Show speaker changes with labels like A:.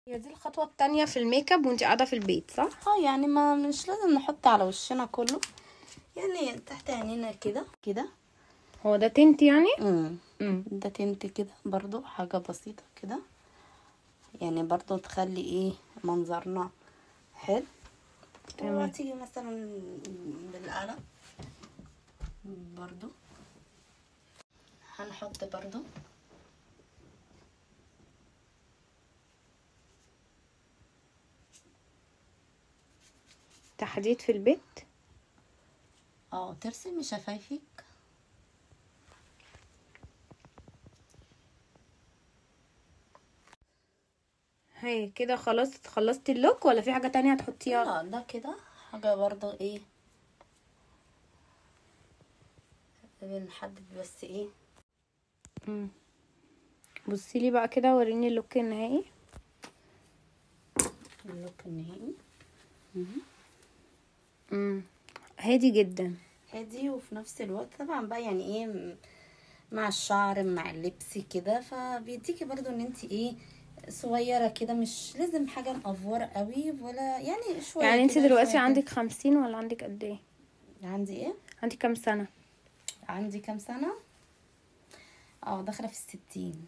A: هي دي الخطوة التانية في الميك اب وانت قاعدة في البيت صح؟
B: يعني ما مش لازم نحط على وشنا كله، يعني تحت عينينا كده كده.
A: هو ده تنت يعني؟
B: ده تنت كده برضو، حاجة بسيطة كده يعني، برضو تخلي ايه منظرنا حلو.
A: تمام.
B: تيجي مثلا بالقلم برضو هنحط برضو
A: تحديد في البيت.
B: ترسمي شفايفك.
A: هي كده خلاص خلصتي اللوك ولا في حاجة تانية هتحطيها؟
B: لا ده كده حاجة برضو ايه، بنحدد بس ايه.
A: بصي لي بقى كده وريني اللوك النهائي.
B: اللوك النهائي
A: هادي جدا،
B: هادي وفي نفس الوقت طبعا بقى يعني ايه مع الشعر مع اللبس كده، فبيديكي برضو ان انت ايه صغيرة كده، مش لازم حاجة مقفورة قوي ولا يعني شوية.
A: يعني انت
B: كده
A: دلوقتي
B: شوية
A: عندك
B: كده.
A: 50 ولا عندك قد ايه؟
B: عندي ايه؟
A: عندك كام سنة؟
B: عندي كام سنة؟ داخلة في 60.